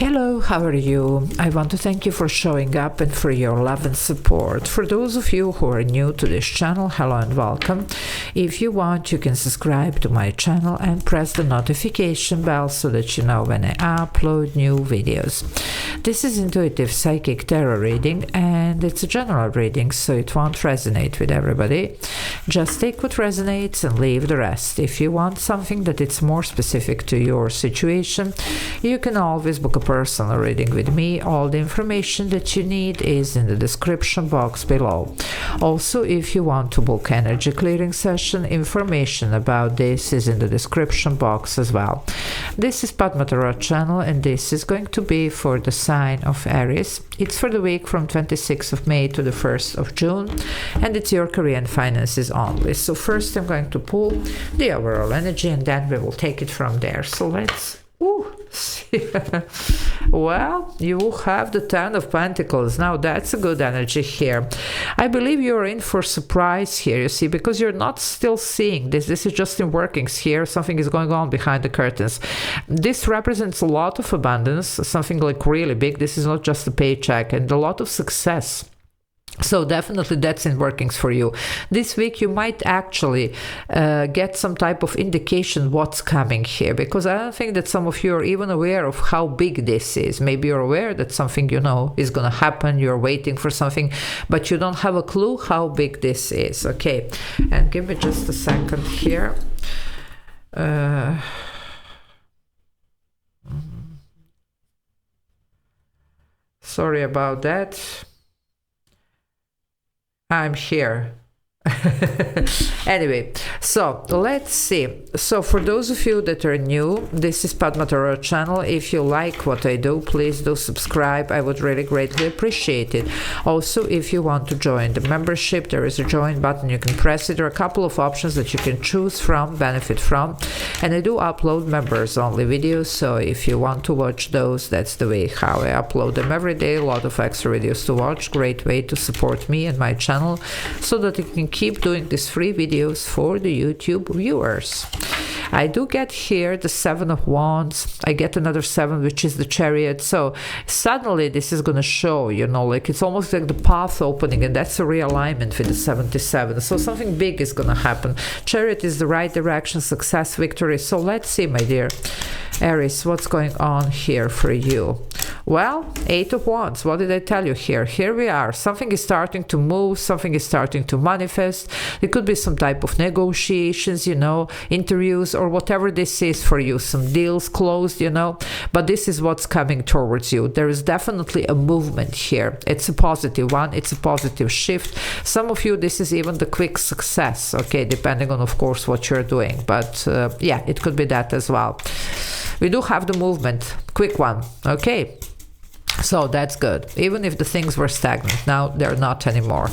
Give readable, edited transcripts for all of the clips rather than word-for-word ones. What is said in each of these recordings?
Hello, how are you? I want to thank you for showing up and for your love and support. For those of you who are new to this channel, hello and welcome. If you want, you can subscribe to my channel and press the notification bell so that you know when I upload new videos. This is intuitive psychic tarot reading and it's a general reading, so it won't resonate with everybody. Just take what resonates and leave the rest. If you want something that it's more specific to your situation, you can always book a personal reading with me. All the information that you need is in the description box below. Also, if you want to book energy clearing session, information about this is in the description box as well. This is Padma.tarot channel and this is going to be for the sign of Aries. It's for the week from 26th of May to the 1st of June and it's your career and finances only. So first I'm going to pull the overall energy and then we will take it from there. So let's well, you have the Ten of Pentacles. Now that's a good energy here. I believe you're in for surprise here, you see, because you're not still seeing this. This is just in workings here. Something is going on behind the curtains. This represents a lot of abundance, something like really big. This is not just a paycheck, and a lot of success. So definitely that's in workings for you. This week you might actually get some type of indication what's coming here, because I don't think that some of you are even aware of how big this is. Maybe you're aware that something, you know, is going to happen. You're waiting for something, but you don't have a clue how big this is. Okay, and give me just a second here. Sorry about that. I'm here. Anyway, so let's see. So for those of you that are new, this is Padma.tarot channel. If you like what I do, please do subscribe. I would really greatly appreciate it. Also, if you want to join the membership, there is a join button. You can press it. There are a couple of options that you can choose from, benefit from, and I do upload members only videos, so if you want to watch those, that's the way how I upload them every day. A lot of extra videos to watch. Great way to support me and my channel so that I can keep doing these free videos for the YouTube viewers. I do get here the Seven of Wands. I get another seven, which is the Chariot. So suddenly this is going to show, you know, like it's almost like the path opening, and that's a realignment with the 77. So something big is going to happen. Chariot is the right direction, success, victory. So let's see, my dear Aries, what's going on here for you? Well, Eight of Wands. What did I tell you here? Here we are. Something is starting to move. Something is starting to manifest. It could be some type of negotiations, you know, interviews, or whatever this is for you. Some deals closed, you know, but this is what's coming towards you. There is definitely a movement here. It's a positive one. It's a positive shift. Some of you, this is even the quick success, okay, depending on, of course, what you're doing. But yeah, it could be that as well. We do have the movement, quick one, okay. So that's good. Even if the things were stagnant, now they're not anymore.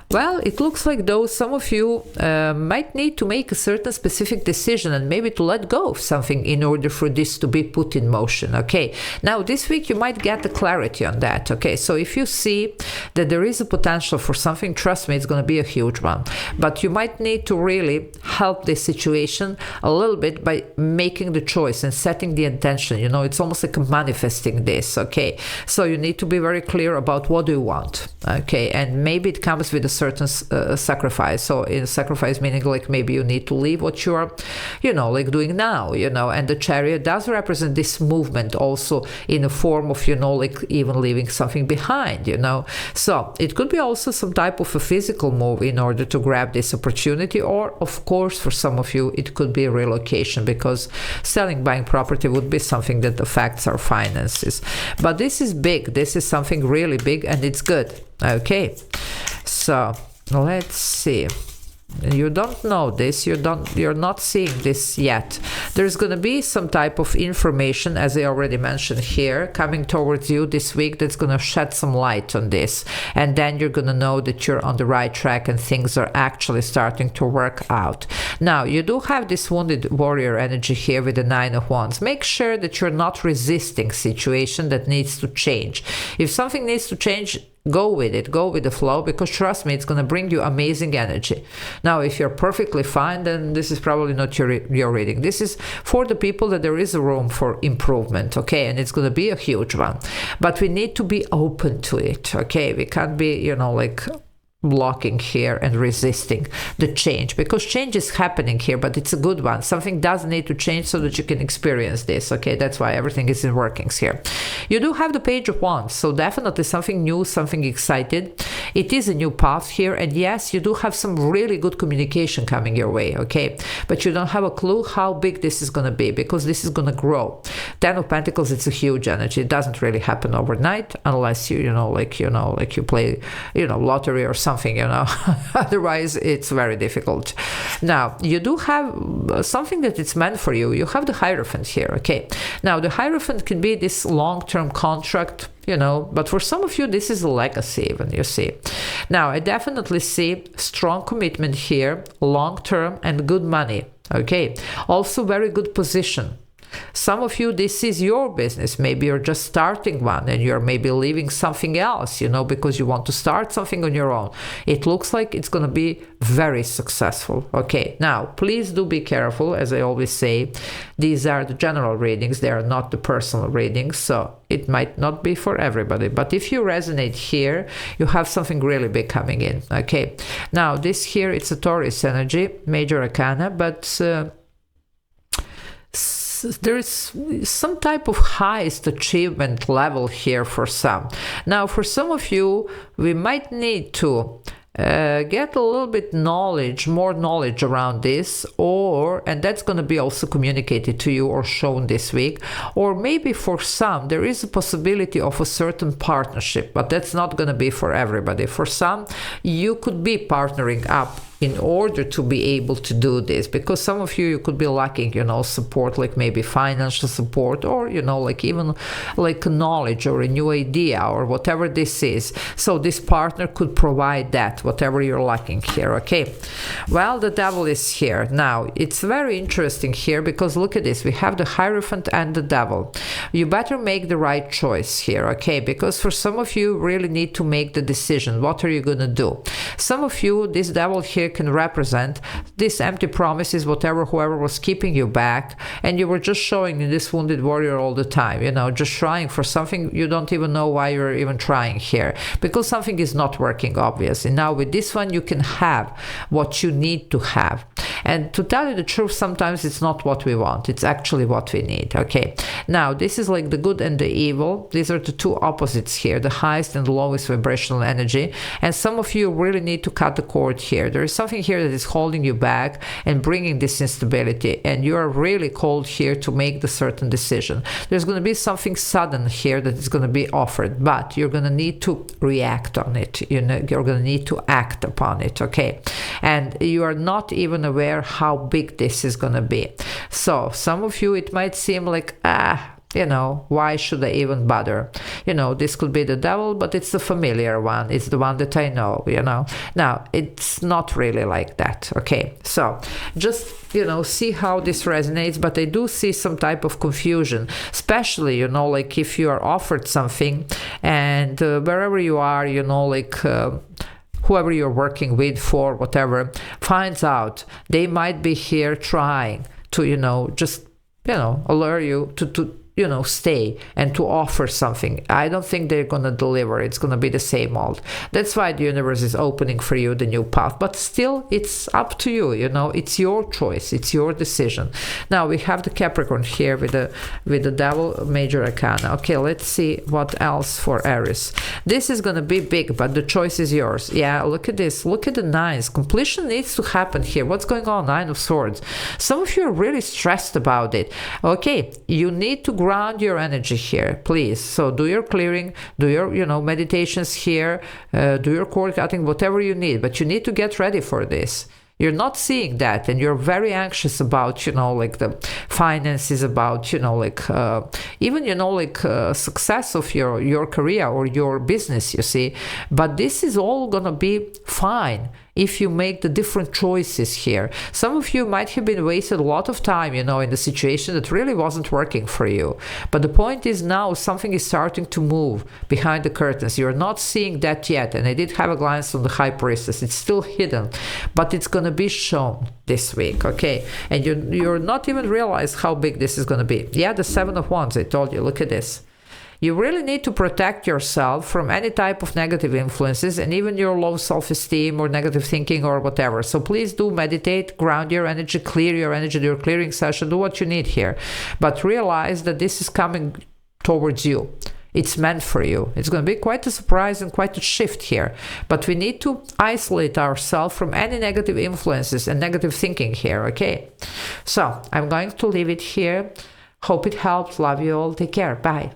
Well, it looks like though some of you might need to make a certain specific decision and maybe to let go of something in order for this to be put in motion, okay? Now, this week you might get the clarity on that, okay? So if you see that there is a potential for something, trust me, it's going to be a huge one. But you might need to really help this situation a little bit by making the choice and setting the intention, you know? It's almost like manifesting this, okay? So you need to be very clear about what do you want, okay? And maybe it comes with a certain sacrifice. So in sacrifice meaning like maybe you need to leave what you're, you know, like doing now, you know, and the Chariot does represent this movement also in a form of, you know, like even leaving something behind, you know. So it could be also some type of a physical move in order to grab this opportunity, or of course for some of you it could be a relocation, because selling, buying property would be something that affects our finances. But this is big. This is something really big and it's good, okay? So let's see. You don't know this, you're not seeing this yet. There's going to be some type of information, as I already mentioned here, coming towards you this week that's going to shed some light on this, and then you're going to know that you're on the right track and things are actually starting to work out. Now, you do have this wounded warrior energy here with the Nine of Wands. Make sure that you're not resisting situation that needs to change. If something needs to change, go with it, go with the flow, because trust me, it's going to bring you amazing energy. Now, if you're perfectly fine, then this is probably not your reading. This is for the people that there is a room for improvement, okay, and it's going to be a huge one, but we need to be open to it, okay? We can't be, you know, like blocking here and resisting the change, because change is happening here, but it's a good one. Something does need to change so that you can experience this, okay? That's why everything is in workings here. You do have the Page of Wands, so definitely something new, something excited. It is a new path here, and yes, you do have some really good communication coming your way, okay? But you don't have a clue how big this is going to be, because this is going to grow. 10 of Pentacles, it's a huge energy. It doesn't really happen overnight, unless you you play, lottery or something, otherwise it's very difficult. Now, you do have something that it's meant for you. You have the Hierophant here, okay? Now, the Hierophant can be this long-term contract, but for some of you, this is a legacy even, you see. Now, I definitely see strong commitment here, long-term, and good money, okay? Also, very good position. Some of you, this is your business. Maybe you're just starting one and you're maybe leaving something else, because you want to start something on your own. It looks like it's going to be very successful. Okay, now, please do be careful. As I always say, these are the general readings. They are not the personal readings. So it might not be for everybody. But if you resonate here, you have something really big coming in. Okay, now this here, it's a Taurus energy, major arcana, but there is some type of highest achievement level here for some. Now, for some of you, we might need to get a little bit more knowledge around this, and that's going to be also communicated to you or shown this week. Or maybe for some, there is a possibility of a certain partnership, but that's not going to be for everybody. For some, you could be partnering up in order to be able to do this, because some of you could be lacking, support, like maybe financial support, or, like even like knowledge or a new idea or whatever this is. So this partner could provide that, whatever you're lacking here, okay? Well, the Devil is here. Now, it's very interesting here, because look at this. We have the Hierophant and the Devil. You better make the right choice here, okay? Because for some of you, really need to make the decision. What are you going to do? Some of you, this Devil here can represent this empty promises, whoever was keeping you back, and you were just showing this wounded warrior all the time, just trying for something. You don't even know why you're even trying here, because something is not working, obviously. Now, with this one, you can have what you need to have. And to tell you the truth, sometimes it's not what we want. It's actually what we need, okay? Now, this is like the good and the evil. These are the two opposites here, the highest and the lowest vibrational energy. And some of you really need to cut the cord here. There is something here that is holding you back and bringing this instability. And you are really called here to make the certain decision. There's going to be something sudden here that is going to be offered, but you're going to need to react on it. You're going to need to act upon it, okay? And you are not even aware how big this is going to be. So some of you, it might seem like, why should I even bother? This could be the Devil, but it's the familiar one. It's the one that I know, Now, it's not really like that, okay? So just, see how this resonates, but I do see some type of confusion, especially, like if you are offered something and wherever you are, whoever you're working with for whatever finds out, they might be here trying to, just, allure you to stay and to offer something. I don't think they're going to deliver. It's going to be the same old. That's why the universe is opening for you the new path. But still, it's up to you. It's your choice. It's your decision. Now we have the Capricorn here with the Devil, major arcana. Okay, let's see what else for Aries. This is going to be big, but the choice is yours. Yeah, look at this. Look at the nines. Completion needs to happen here. What's going on? Nine of Swords. Some of you are really stressed about it. Okay, you need to ground your energy here, please. So do your clearing, do your meditations here, do your cord cutting, whatever you need, but you need to get ready for this. You're not seeing that, and you're very anxious about like the finances, about even success of your career or your business, you see. But this is all gonna be fine. if you make the different choices here. Some of you might have been wasted a lot of time, you know, in the situation that really wasn't working for you. But the point is now something is starting to move behind the curtains. You're not seeing that yet. And I did have a glance on the High Priestess. It's still hidden, but it's going to be shown this week, okay? And you're not even realize how big this is going to be. Yeah, the Seven of Wands, I told you, look at this. You really need to protect yourself from any type of negative influences and even your low self-esteem or negative thinking or whatever. So please do meditate, ground your energy, clear your energy, do your clearing session, do what you need here. But realize that this is coming towards you. It's meant for you. It's going to be quite a surprise and quite a shift here. But we need to isolate ourselves from any negative influences and negative thinking here, okay? So I'm going to leave it here. Hope it helped. Love you all. Take care. Bye.